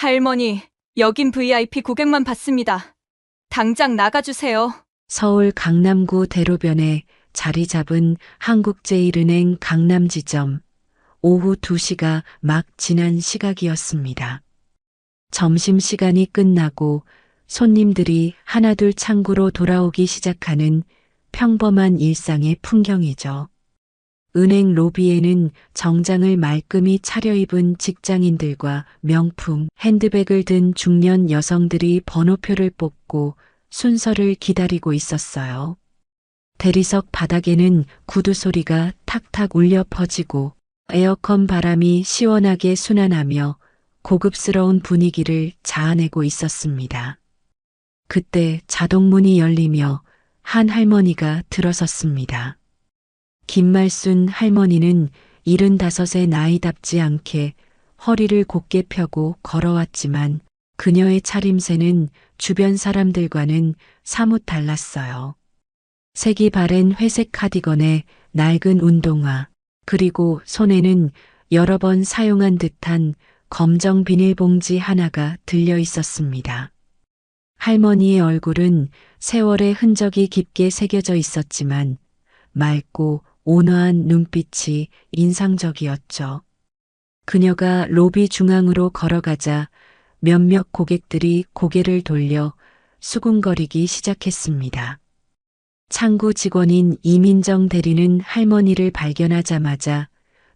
할머니, 여긴 VIP 고객만 받습니다. 당장 나가주세요. 서울 강남구 대로변에 자리 잡은 한국제일은행 강남지점. 오후 2시가 막 지난 시각이었습니다. 점심시간이 끝나고 손님들이 하나둘 창구로 돌아오기 시작하는 평범한 일상의 풍경이죠. 은행 로비에는 정장을 말끔히 차려입은 직장인들과 명품 핸드백을 든 중년 여성들이 번호표를 뽑고 순서를 기다리고 있었어요. 대리석 바닥에는 구두 소리가 탁탁 울려 퍼지고 에어컨 바람이 시원하게 순환하며 고급스러운 분위기를 자아내고 있었습니다. 그때 자동문이 열리며 한 할머니가 들어섰습니다. 김말순 할머니는 75의 나이답지 않게 허리를 곧게 펴고 걸어왔지만 그녀의 차림새는 주변 사람들과는 사뭇 달랐어요. 색이 바랜 회색 카디건에 낡은 운동화, 그리고 손에는 여러 번 사용한 듯한 검정 비닐봉지 하나가 들려 있었습니다. 할머니의 얼굴은 세월의 흔적이 깊게 새겨져 있었지만 맑고 온화한 눈빛이 인상적이었죠. 그녀가 로비 중앙으로 걸어가자 몇몇 고객들이 고개를 돌려 수군거리기 시작했습니다. 창구 직원인 이민정 대리는 할머니를 발견하자마자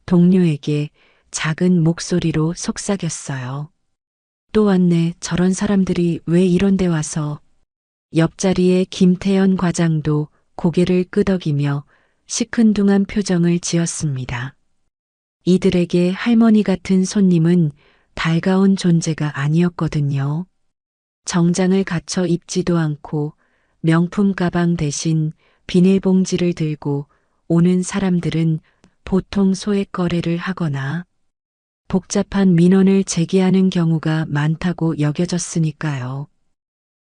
동료에게 작은 목소리로 속삭였어요. 또 왔네, 저런 사람들이 왜 이런 데 와서. 옆자리에 김태연 과장도 고개를 끄덕이며 시큰둥한 표정을 지었습니다. 이들에게 할머니 같은 손님은 달가운 존재가 아니었거든요. 정장을 갖춰 입지도 않고 명품 가방 대신 비닐봉지를 들고 오는 사람들은 보통 소액 거래를 하거나 복잡한 민원을 제기하는 경우가 많다고 여겨졌으니까요.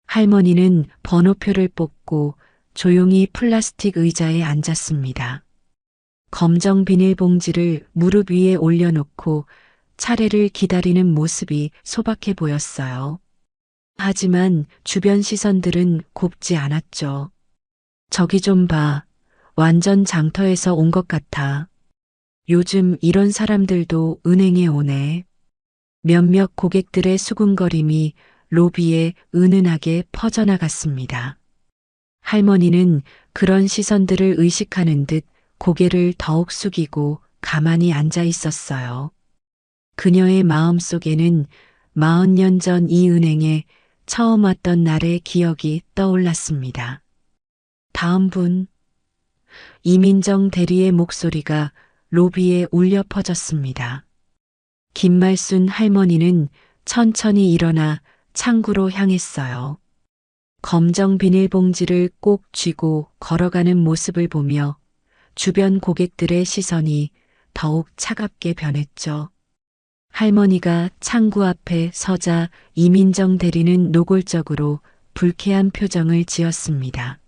할머니는 번호표를 뽑고 조용히 플라스틱 의자에 앉았습니다. 검정 비닐봉지를 무릎 위에 올려놓고 차례를 기다리는 모습이 소박해 보였어요. 하지만 주변 시선들은 곱지 않았죠. 저기 좀 봐. 완전 장터에서 온 것 같아. 요즘 이런 사람들도 은행에 오네. 몇몇 고객들의 수군거림이 로비에 은은하게 퍼져나갔습니다. 할머니는 그런 시선들을 의식하는 듯 고개를 더욱 숙이고 가만히 앉아 있었어요. 그녀의 마음속에는 40년 전 이 은행에 처음 왔던 날의 기억이 떠올랐습니다. 다음 분. 이민정 대리의 목소리가 로비에 울려 퍼졌습니다. 김말순 할머니는 천천히 일어나 창구로 향했어요. 검정 비닐봉지를 꼭 쥐고 걸어가는 모습을 보며 주변 고객들의 시선이 더욱 차갑게 변했죠. 할머니가 창구 앞에 서자 이민정 대리는 노골적으로 불쾌한 표정을 지었습니다.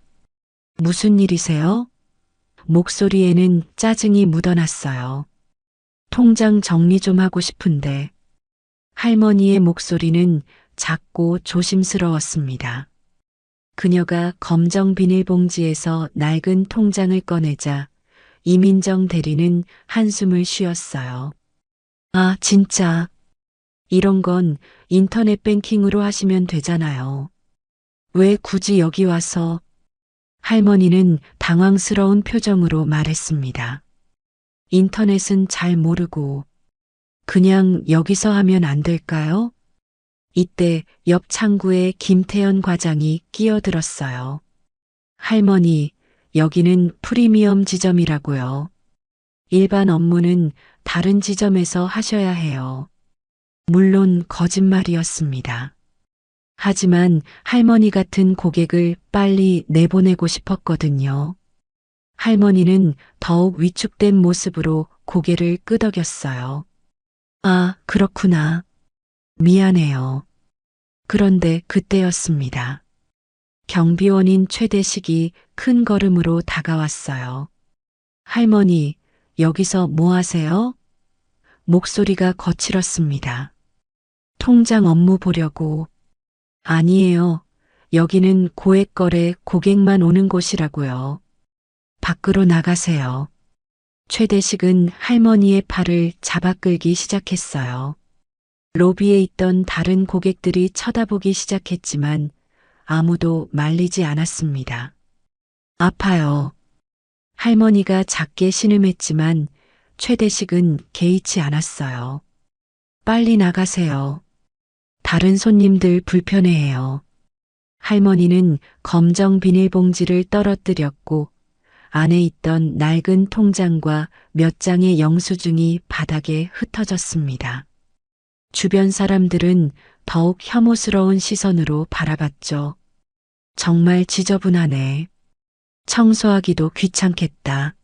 무슨 일이세요? 목소리에는 짜증이 묻어났어요. 통장 정리 좀 하고 싶은데. 할머니의 목소리는 작고 조심스러웠습니다. 그녀가 검정 비닐봉지에서 낡은 통장을 꺼내자 이민정 대리는 한숨을 쉬었어요. 아, 진짜. 이런 건 인터넷 뱅킹으로 하시면 되잖아요. 왜 굳이 여기 와서? 할머니는 당황스러운 표정으로 말했습니다. 인터넷은 잘 모르고. 그냥 여기서 하면 안 될까요? 이때 옆 창구에 김태연 과장이 끼어들었어요. 할머니, 여기는 프리미엄 지점이라고요. 일반 업무는 다른 지점에서 하셔야 해요. 물론 거짓말이었습니다. 하지만 할머니 같은 고객을 빨리 내보내고 싶었거든요. 할머니는 더욱 위축된 모습으로 고개를 끄덕였어요. 아, 그렇구나. 미안해요. 그런데 그때였습니다. 경비원인 최대식이 큰 걸음으로 다가왔어요. 할머니, 여기서 뭐 하세요? 목소리가 거칠었습니다. 통장 업무 보려고. 아니에요. 여기는 고액거래 고객만 오는 곳이라고요. 밖으로 나가세요. 최대식은 할머니의 팔을 잡아 끌기 시작했어요. 로비에 있던 다른 고객들이 쳐다보기 시작했지만 아무도 말리지 않았습니다. 아파요. 할머니가 작게 신음했지만 최대식은 개의치 않았어요. 빨리 나가세요. 다른 손님들 불편해해요. 할머니는 검정 비닐봉지를 떨어뜨렸고 안에 있던 낡은 통장과 몇 장의 영수증이 바닥에 흩어졌습니다. 주변 사람들은 더욱 혐오스러운 시선으로 바라봤죠. 정말 지저분하네. 청소하기도 귀찮겠다.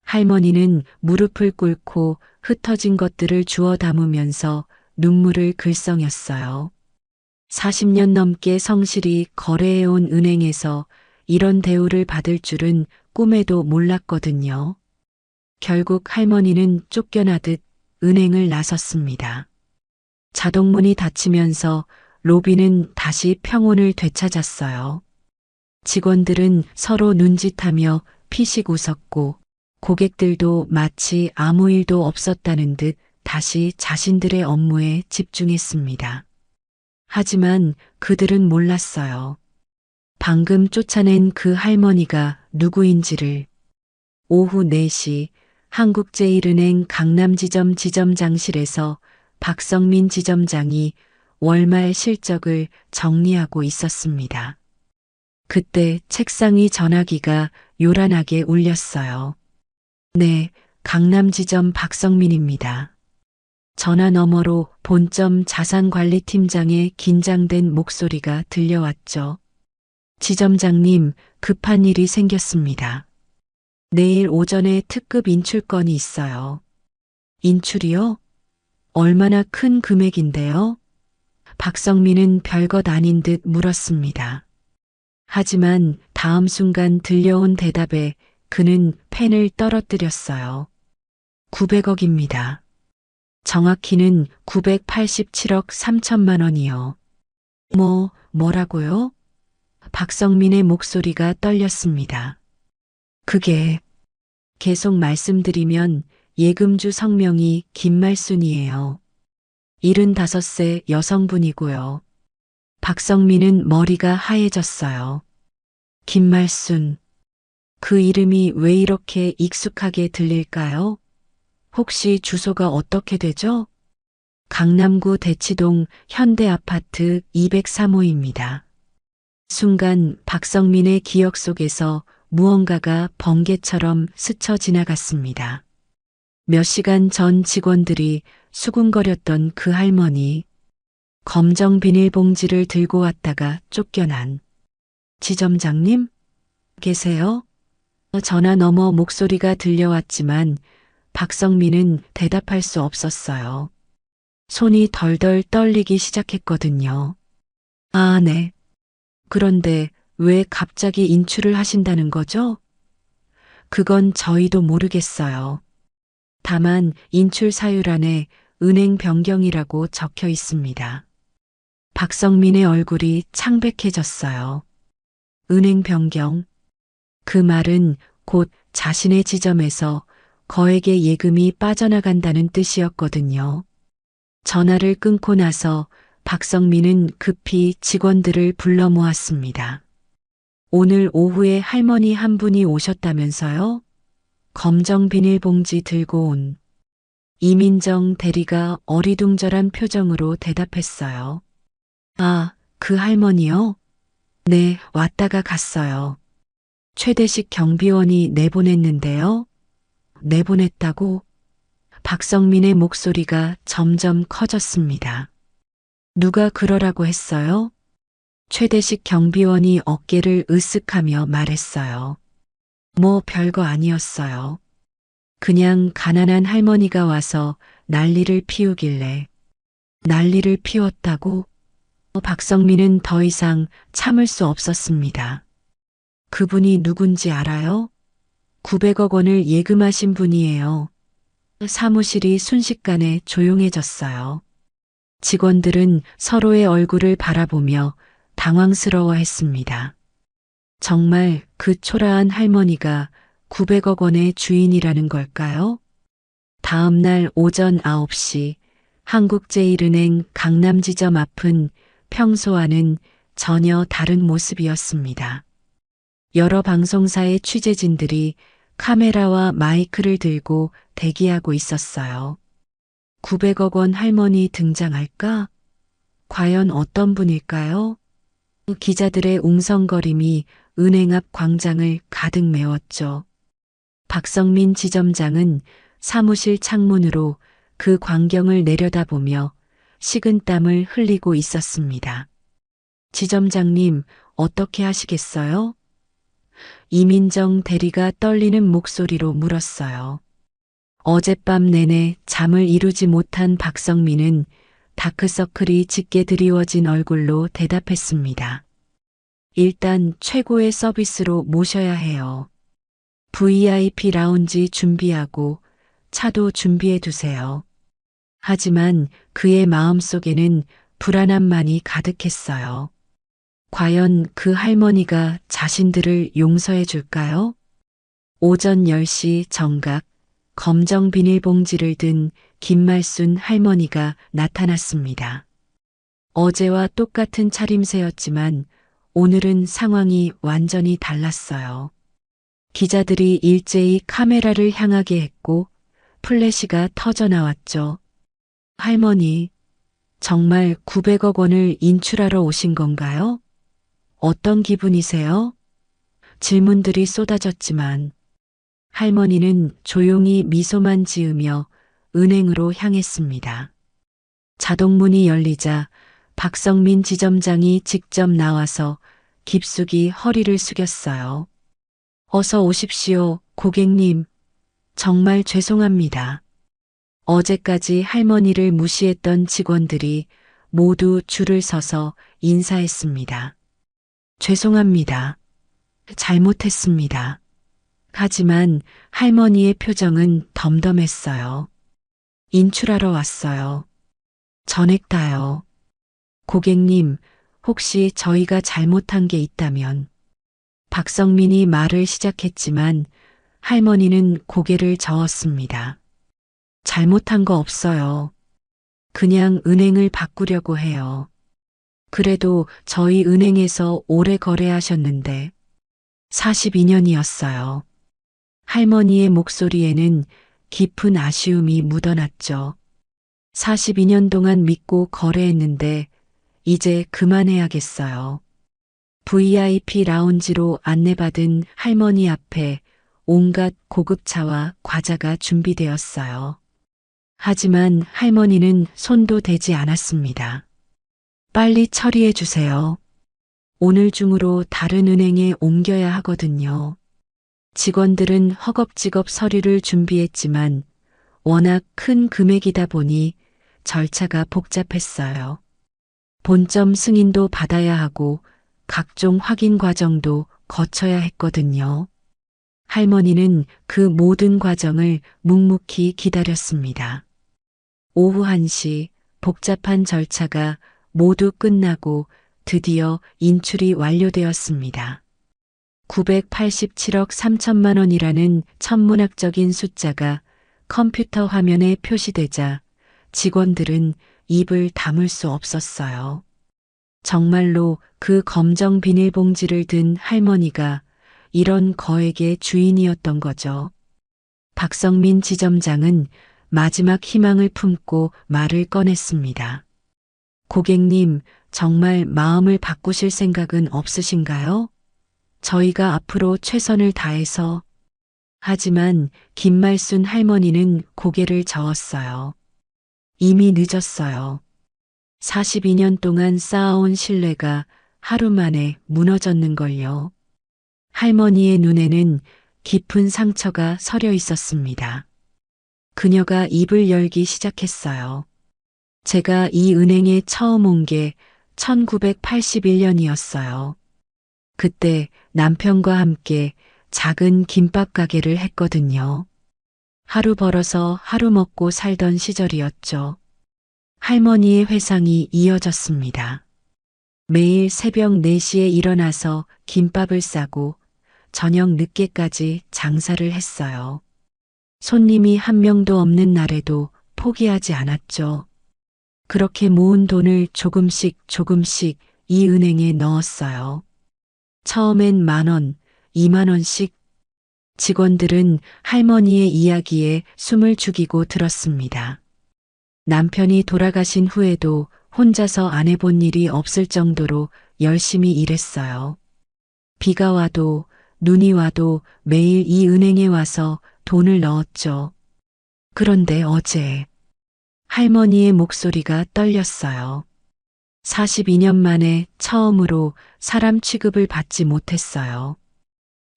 할머니는 무릎을 꿇고 흩어진 것들을 주워 담으면서 눈물을 글썽였어요. 40년 넘게 성실히 거래해온 은행에서 이런 대우를 받을 줄은 꿈에도 몰랐거든요. 결국 할머니는 쫓겨나듯 은행을 나섰습니다. 자동문이 닫히면서 로비는 다시 평온을 되찾았어요. 직원들은 서로 눈짓하며 피식 웃었고 고객들도 마치 아무 일도 없었다는 듯 다시 자신들의 업무에 집중했습니다. 하지만 그들은 몰랐어요. 방금 쫓아낸 그 할머니가 누구인지를. 오후 4시 한국제일은행 강남지점 지점장실에서 박성민 지점장이 월말 실적을 정리하고 있었습니다. 그때 책상 위 전화기가 요란하게 울렸어요. 네, 강남지점 박성민입니다. 전화 너머로 본점 자산관리팀장의 긴장된 목소리가 들려왔죠. 지점장님, 급한 일이 생겼습니다. 내일 오전에 특급 인출건이 있어요. 인출이요? 얼마나 큰 금액인데요? 박성민은 별것 아닌 듯 물었습니다. 하지만 다음 순간 들려온 대답에 그는 펜을 떨어뜨렸어요. 900억입니다. 정확히는 987억 3천만 원이요. 뭐라고요? 박성민의 목소리가 떨렸습니다. 그게 계속 말씀드리면 예금주 성명이 김말순이에요. 75세 여성분이고요. 박성민은 머리가 하얘졌어요. 김말순. 그 이름이 왜 이렇게 익숙하게 들릴까요? 혹시 주소가 어떻게 되죠? 강남구 대치동 현대아파트 203호입니다. 순간 박성민의 기억 속에서 무언가가 번개처럼 스쳐 지나갔습니다. 몇 시간 전 직원들이 수군거렸던 그 할머니. 검정 비닐봉지를 들고 왔다가 쫓겨난. 지점장님? 계세요? 전화 너머 목소리가 들려왔지만 박성민은 대답할 수 없었어요. 손이 덜덜 떨리기 시작했거든요. 아, 네. 그런데 왜 갑자기 인출을 하신다는 거죠? 그건 저희도 모르겠어요. 다만 인출 사유란에 은행 변경이라고 적혀 있습니다. 박성민의 얼굴이 창백해졌어요. 은행 변경. 그 말은 곧 자신의 지점에서 거액의 예금이 빠져나간다는 뜻이었거든요. 전화를 끊고 나서 박성민은 급히 직원들을 불러 모았습니다. 오늘 오후에 할머니 한 분이 오셨다면서요? 검정 비닐봉지 들고 온 이민정 대리가 어리둥절한 표정으로 대답했어요. 아, 그 할머니요? 네, 왔다가 갔어요. 최대식 경비원이 내보냈는데요. 내보냈다고? 박성민의 목소리가 점점 커졌습니다. 누가 그러라고 했어요? 최대식 경비원이 어깨를 으쓱하며 말했어요. 뭐 별거 아니었어요. 그냥 가난한 할머니가 와서 난리를 피우길래. 난리를 피웠다고? 박성민은 더 이상 참을 수 없었습니다. 그분이 누군지 알아요? 900억 원을 예금하신 분이에요. 사무실이 순식간에 조용해졌어요. 직원들은 서로의 얼굴을 바라보며 당황스러워했습니다. 정말 그 초라한 할머니가 900억 원의 주인이라는 걸까요? 다음 날 오전 9시 한국제일은행 강남지점 앞은 평소와는 전혀 다른 모습이었습니다. 여러 방송사의 취재진들이 카메라와 마이크를 들고 대기하고 있었어요. 900억 원 할머니 등장할까? 과연 어떤 분일까요? 기자들의 웅성거림이 은행 앞 광장을 가득 메웠죠. 박성민 지점장은 사무실 창문으로 그 광경을 내려다보며 식은땀을 흘리고 있었습니다. 지점장님, 어떻게 하시겠어요? 이민정 대리가 떨리는 목소리로 물었어요. 어젯밤 내내 잠을 이루지 못한 박성민은 다크서클이 짙게 드리워진 얼굴로 대답했습니다. 일단 최고의 서비스로 모셔야 해요. VIP 라운지 준비하고 차도 준비해 두세요. 하지만 그의 마음속에는 불안함만이 가득했어요. 과연 그 할머니가 자신들을 용서해 줄까요? 오전 10시 정각 검정 비닐봉지를 든 김말순 할머니가 나타났습니다. 어제와 똑같은 차림새였지만 오늘은 상황이 완전히 달랐어요. 기자들이 일제히 카메라를 향하게 했고 플래시가 터져 나왔죠. 할머니, 정말 900억 원을 인출하러 오신 건가요? 어떤 기분이세요? 질문들이 쏟아졌지만 할머니는 조용히 미소만 지으며 은행으로 향했습니다. 자동문이 열리자 박성민 지점장이 직접 나와서 깊숙이 허리를 숙였어요. 어서 오십시오, 고객님. 정말 죄송합니다. 어제까지 할머니를 무시했던 직원들이 모두 줄을 서서 인사했습니다. 죄송합니다. 잘못했습니다. 하지만 할머니의 표정은 덤덤했어요. 인출하러 왔어요. 전액 다요. 고객님, 혹시 저희가 잘못한 게 있다면. 박성민이 말을 시작했지만 할머니는 고개를 저었습니다. 잘못한 거 없어요. 그냥 은행을 바꾸려고 해요. 그래도 저희 은행에서 오래 거래하셨는데 42년이었어요. 할머니의 목소리에는 깊은 아쉬움이 묻어났죠. 42년 동안 믿고 거래했는데 이제 그만해야겠어요. VIP 라운지로 안내받은 할머니 앞에 온갖 고급차와 과자가 준비되었어요. 하지만 할머니는 손도 대지 않았습니다. 빨리 처리해 주세요. 오늘 중으로 다른 은행에 옮겨야 하거든요. 직원들은 허겁지겁 서류를 준비했지만 워낙 큰 금액이다 보니 절차가 복잡했어요. 본점 승인도 받아야 하고 각종 확인 과정도 거쳐야 했거든요. 할머니는 그 모든 과정을 묵묵히 기다렸습니다. 오후 1시 복잡한 절차가 모두 끝나고 드디어 인출이 완료되었습니다. 987억 3천만 원이라는 천문학적인 숫자가 컴퓨터 화면에 표시되자 직원들은 입을 다물 수 없었어요. 정말로 그 검정 비닐봉지를 든 할머니가 이런 거액의 주인이었던 거죠. 박성민 지점장은 마지막 희망을 품고 말을 꺼냈습니다. 고객님, 정말 마음을 바꾸실 생각은 없으신가요? 저희가 앞으로 최선을 다해서. 하지만 김말순 할머니는 고개를 저었어요. 이미 늦었어요. 42년 동안 쌓아온 신뢰가 하루 만에 무너졌는걸요. 할머니의 눈에는 깊은 상처가 서려 있었습니다. 그녀가 입을 열기 시작했어요. 제가 이 은행에 처음 온 게 1981년이었어요. 그때 남편과 함께 작은 김밥 가게를 했거든요. 하루 벌어서 하루 먹고 살던 시절이었죠. 할머니의 회상이 이어졌습니다. 매일 새벽 4시에 일어나서 김밥을 싸고 저녁 늦게까지 장사를 했어요. 손님이 한 명도 없는 날에도 포기하지 않았죠. 그렇게 모은 돈을 조금씩 조금씩 이 은행에 넣었어요. 처음엔 10,000원, 20,000원씩. 직원들은 할머니의 이야기에 숨을 죽이고 들었습니다. 남편이 돌아가신 후에도 혼자서 안 해본 일이 없을 정도로 열심히 일했어요. 비가 와도 눈이 와도 매일 이 은행에 와서 돈을 넣었죠. 그런데 어제 할머니의 목소리가 떨렸어요. 42년 만에 처음으로 사람 취급을 받지 못했어요.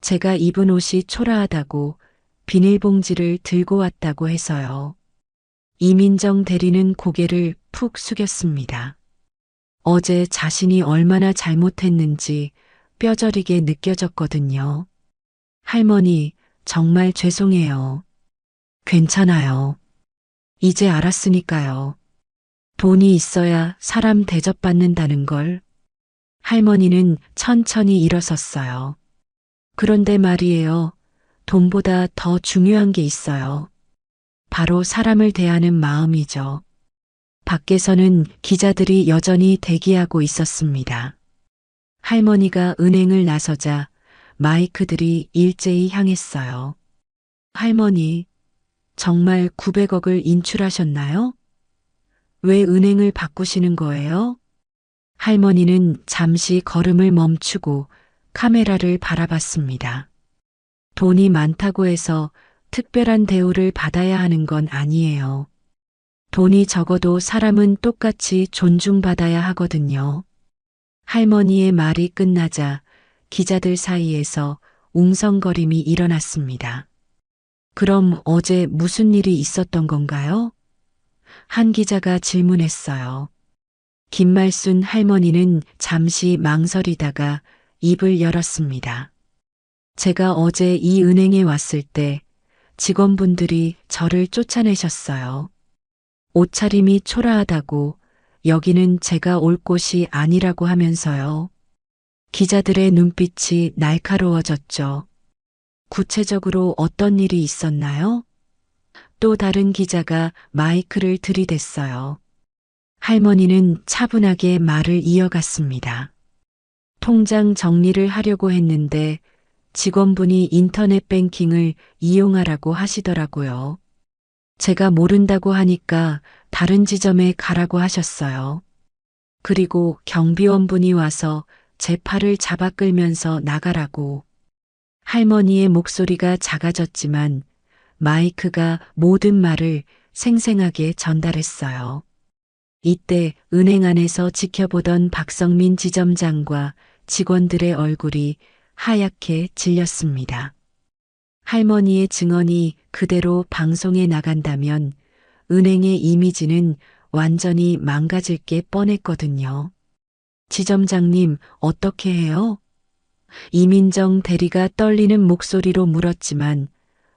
제가 입은 옷이 초라하다고 비닐봉지를 들고 왔다고 해서요. 이민정 대리는 고개를 푹 숙였습니다. 어제 자신이 얼마나 잘못했는지 뼈저리게 느껴졌거든요. 할머니, 정말 죄송해요. 괜찮아요. 이제 알았으니까요. 돈이 있어야 사람 대접받는다는 걸. 할머니는 천천히 일어섰어요. 그런데 말이에요. 돈보다 더 중요한 게 있어요. 바로 사람을 대하는 마음이죠. 밖에서는 기자들이 여전히 대기하고 있었습니다. 할머니가 은행을 나서자 마이크들이 일제히 향했어요. 할머니, 정말 900억을 인출하셨나요? 왜 은행을 바꾸시는 거예요? 할머니는 잠시 걸음을 멈추고 카메라를 바라봤습니다. 돈이 많다고 해서 특별한 대우를 받아야 하는 건 아니에요. 돈이 적어도 사람은 똑같이 존중받아야 하거든요. 할머니의 말이 끝나자 기자들 사이에서 웅성거림이 일어났습니다. 그럼 어제 무슨 일이 있었던 건가요? 한 기자가 질문했어요. 김말순 할머니는 잠시 망설이다가 입을 열었습니다. 제가 어제 이 은행에 왔을 때 직원분들이 저를 쫓아내셨어요. 옷차림이 초라하다고 여기는 제가 올 곳이 아니라고 하면서요. 기자들의 눈빛이 날카로워졌죠. 구체적으로 어떤 일이 있었나요? 또 다른 기자가 마이크를 들이댔어요. 할머니는 차분하게 말을 이어갔습니다. 통장 정리를 하려고 했는데 직원분이 인터넷 뱅킹을 이용하라고 하시더라고요. 제가 모른다고 하니까 다른 지점에 가라고 하셨어요. 그리고 경비원분이 와서 제 팔을 잡아 끌면서 나가라고. 할머니의 목소리가 작아졌지만 마이크가 모든 말을 생생하게 전달했어요. 이때 은행 안에서 지켜보던 박성민 지점장과 직원들의 얼굴이 하얗게 질렸습니다. 할머니의 증언이 그대로 방송에 나간다면 은행의 이미지는 완전히 망가질 게 뻔했거든요. 지점장님, 어떻게 해요? 이민정 대리가 떨리는 목소리로 물었지만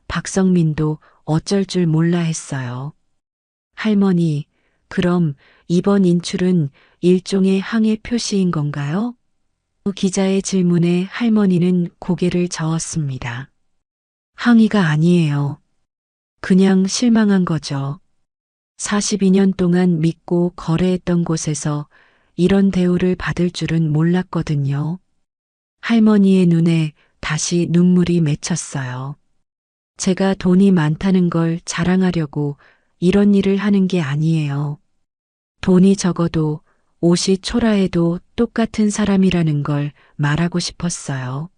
박성민도 어쩔 줄 몰라 했어요. 할머니, 그럼 이번 인출은 일종의 항해 표시인 건가요? 기자의 질문에 할머니는 고개를 저었습니다. 항의가 아니에요. 그냥 실망한 거죠. 42년 동안 믿고 거래했던 곳에서 이런 대우를 받을 줄은 몰랐거든요. 할머니의 눈에 다시 눈물이 맺혔어요. 제가 돈이 많다는 걸 자랑하려고 이런 일을 하는 게 아니에요. 돈이 적어도 옷이 초라해도 똑같은 사람이라는 걸 말하고 싶었어요.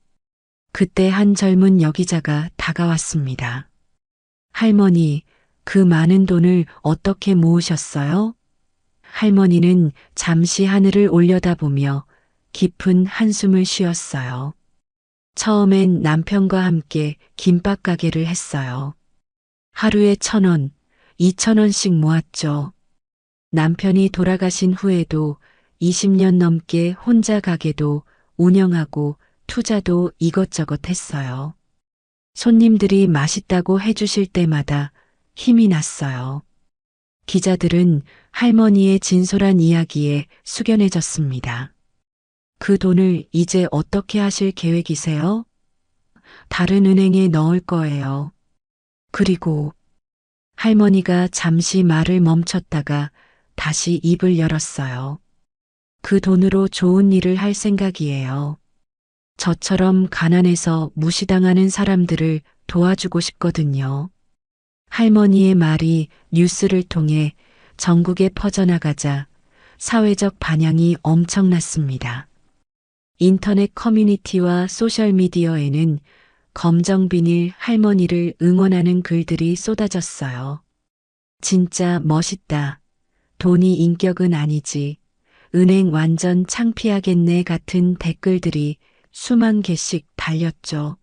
그때 한 젊은 여기자가 다가왔습니다. 할머니, 그 많은 돈을 어떻게 모으셨어요? 할머니는 잠시 하늘을 올려다보며 깊은 한숨을 쉬었어요. 처음엔 남편과 함께 김밥 가게를 했어요. 하루에 1,000원, 2,000원씩 모았죠. 남편이 돌아가신 후에도 20년 넘게 혼자 가게도 운영하고 투자도 이것저것 했어요. 손님들이 맛있다고 해주실 때마다 힘이 났어요. 기자들은 할머니의 진솔한 이야기에 숙연해졌습니다. 그 돈을 이제 어떻게 하실 계획이세요? 다른 은행에 넣을 거예요. 그리고 할머니가 잠시 말을 멈췄다가 다시 입을 열었어요. 그 돈으로 좋은 일을 할 생각이에요. 저처럼 가난해서 무시당하는 사람들을 도와주고 싶거든요. 할머니의 말이 뉴스를 통해 전국에 퍼져나가자 사회적 반향이 엄청났습니다. 인터넷 커뮤니티와 소셜미디어에는 검정 비닐 할머니를 응원하는 글들이 쏟아졌어요. 진짜 멋있다. 돈이 인격은 아니지. 은행 완전 창피하겠네 같은 댓글들이 수만 개씩 달렸죠.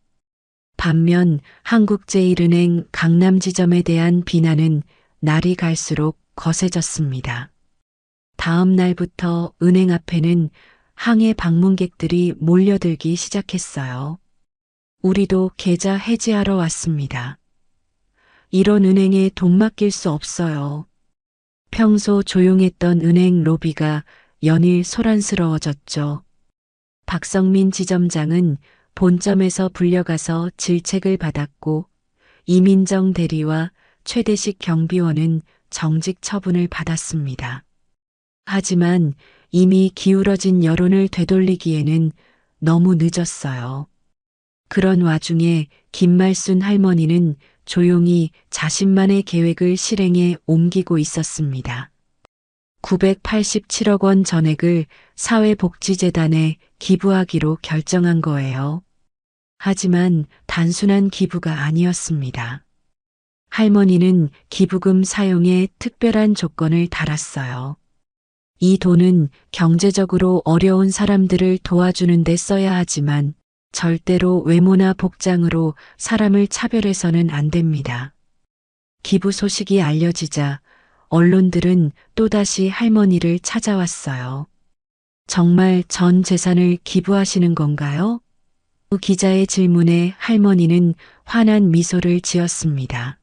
반면 한국제일은행 강남지점에 대한 비난은 날이 갈수록 거세졌습니다. 다음 날부터 은행 앞에는 항해 방문객들이 몰려들기 시작했어요. 우리도 계좌 해지하러 왔습니다. 이런 은행에 돈 맡길 수 없어요. 평소 조용했던 은행 로비가 연일 소란스러워졌죠. 박성민 지점장은 본점에서 불려가서 질책을 받았고 이민정 대리와 최대식 경비원은 정직 처분을 받았습니다. 하지만 이미 기울어진 여론을 되돌리기에는 너무 늦었어요. 그런 와중에 김말순 할머니는 조용히 자신만의 계획을 실행에 옮기고 있었습니다. 987억 원 전액을 사회복지재단에 기부하기로 결정한 거예요. 하지만 단순한 기부가 아니었습니다. 할머니는 기부금 사용에 특별한 조건을 달았어요. 이 돈은 경제적으로 어려운 사람들을 도와주는 데 써야 하지만 절대로 외모나 복장으로 사람을 차별해서는 안 됩니다. 기부 소식이 알려지자 언론들은 또다시 할머니를 찾아왔어요. 정말 전 재산을 기부하시는 건가요? 기자의 질문에 할머니는 환한 미소를 지었습니다.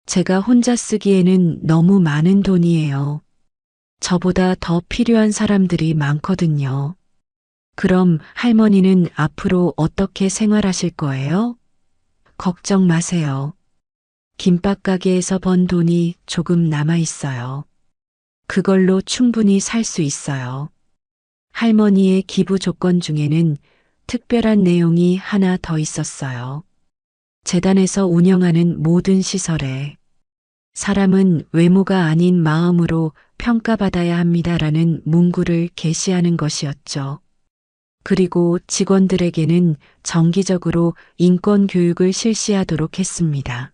제가 혼자 쓰기에는 너무 많은 돈이에요. 저보다 더 필요한 사람들이 많거든요. 그럼 할머니는 앞으로 어떻게 생활하실 거예요? 걱정 마세요. 김밥 가게에서 번 돈이 조금 남아 있어요. 그걸로 충분히 살 수 있어요. 할머니의 기부 조건 중에는 특별한 내용이 하나 더 있었어요. 재단에서 운영하는 모든 시설에 사람은 외모가 아닌 마음으로 평가받아야 합니다라는 문구를 게시하는 것이었죠. 그리고 직원들에게는 정기적으로 인권 교육을 실시하도록 했습니다.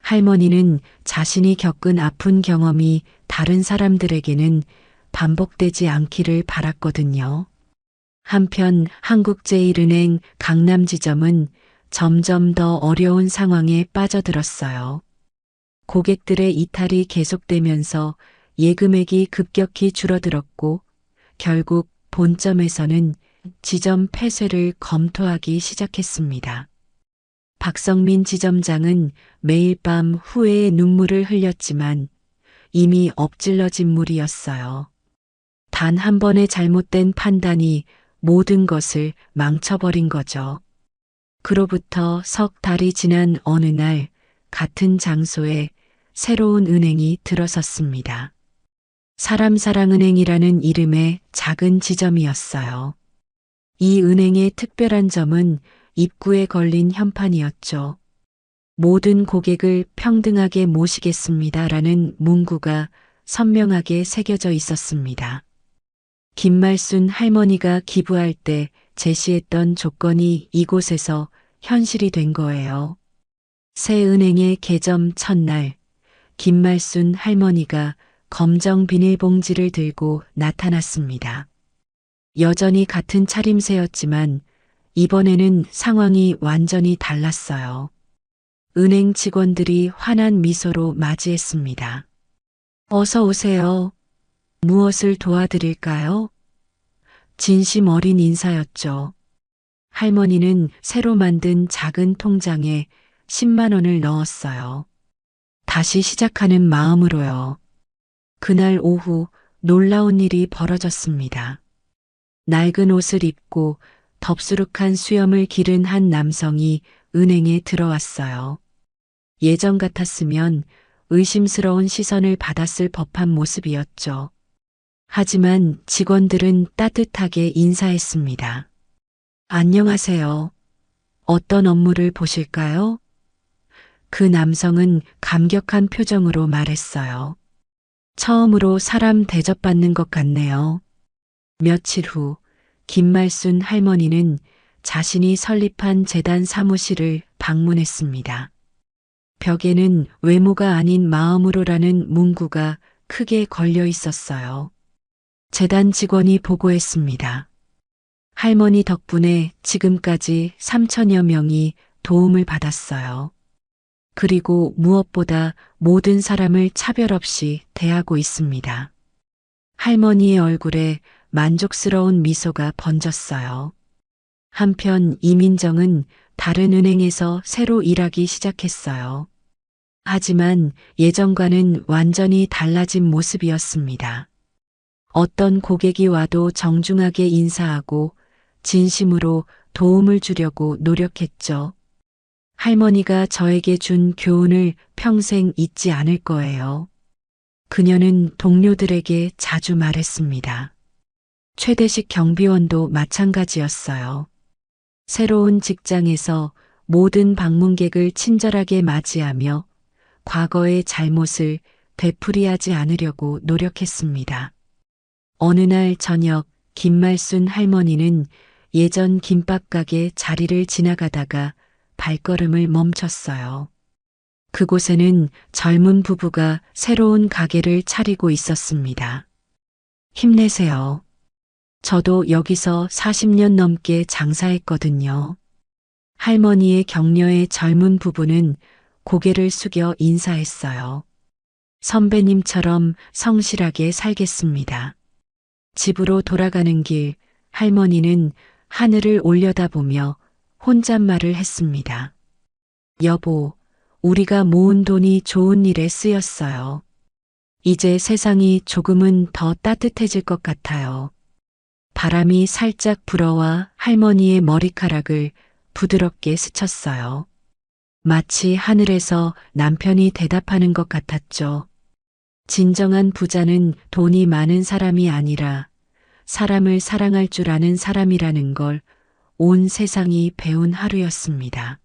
할머니는 자신이 겪은 아픈 경험이 다른 사람들에게는 반복되지 않기를 바랐거든요. 한편 한국제일은행 강남지점은 점점 더 어려운 상황에 빠져들었어요. 고객들의 이탈이 계속되면서 예금액이 급격히 줄어들었고 결국 본점에서는 지점 폐쇄를 검토하기 시작했습니다. 박성민 지점장은 매일 밤 후회의 눈물을 흘렸지만 이미 엎질러진 물이었어요. 단 한 번의 잘못된 판단이 모든 것을 망쳐버린 거죠. 그로부터 석 달이 지난 어느 날 같은 장소에 새로운 은행이 들어섰습니다. 사람사랑은행이라는 이름의 작은 지점이었어요. 이 은행의 특별한 점은 입구에 걸린 현판이었죠. 모든 고객을 평등하게 모시겠습니다라는 문구가 선명하게 새겨져 있었습니다. 김말순 할머니가 기부할 때 제시했던 조건이 이곳에서 현실이 된 거예요. 새 은행의 개점 첫날, 김말순 할머니가 검정 비닐봉지를 들고 나타났습니다. 여전히 같은 차림새였지만 이번에는 상황이 완전히 달랐어요. 은행 직원들이 환한 미소로 맞이했습니다. 어서 오세요. 무엇을 도와드릴까요? 진심 어린 인사였죠. 할머니는 새로 만든 작은 통장에 10만 원을 넣었어요. 다시 시작하는 마음으로요. 그날 오후 놀라운 일이 벌어졌습니다. 낡은 옷을 입고 덥수룩한 수염을 기른 한 남성이 은행에 들어왔어요. 예전 같았으면 의심스러운 시선을 받았을 법한 모습이었죠. 하지만 직원들은 따뜻하게 인사했습니다. 안녕하세요. 어떤 업무를 보실까요? 그 남성은 감격한 표정으로 말했어요. 처음으로 사람 대접받는 것 같네요. 며칠 후 김말순 할머니는 자신이 설립한 재단 사무실을 방문했습니다. 벽에는 외모가 아닌 마음으로라는 문구가 크게 걸려 있었어요. 재단 직원이 보고했습니다. 할머니 덕분에 지금까지 3천여 명이 도움을 받았어요. 그리고 무엇보다 모든 사람을 차별 없이 대하고 있습니다. 할머니의 얼굴에 만족스러운 미소가 번졌어요. 한편 이민정은 다른 은행에서 새로 일하기 시작했어요. 하지만 예전과는 완전히 달라진 모습이었습니다. 어떤 고객이 와도 정중하게 인사하고 진심으로 도움을 주려고 노력했죠. 할머니가 저에게 준 교훈을 평생 잊지 않을 거예요. 그녀는 동료들에게 자주 말했습니다. 최대식 경비원도 마찬가지였어요. 새로운 직장에서 모든 방문객을 친절하게 맞이하며 과거의 잘못을 되풀이하지 않으려고 노력했습니다. 어느 날 저녁 김말순 할머니는 예전 김밥 가게 자리를 지나가다가 발걸음을 멈췄어요. 그곳에는 젊은 부부가 새로운 가게를 차리고 있었습니다. 힘내세요. 저도 여기서 40년 넘게 장사했거든요. 할머니의 격려에 젊은 부부는 고개를 숙여 인사했어요. 선배님처럼 성실하게 살겠습니다. 집으로 돌아가는 길 할머니는 하늘을 올려다보며 혼잣말을 했습니다. 여보, 우리가 모은 돈이 좋은 일에 쓰였어요. 이제 세상이 조금은 더 따뜻해질 것 같아요. 바람이 살짝 불어와 할머니의 머리카락을 부드럽게 스쳤어요. 마치 하늘에서 남편이 대답하는 것 같았죠. 진정한 부자는 돈이 많은 사람이 아니라 사람을 사랑할 줄 아는 사람이라는 걸 온 세상이 배운 하루였습니다.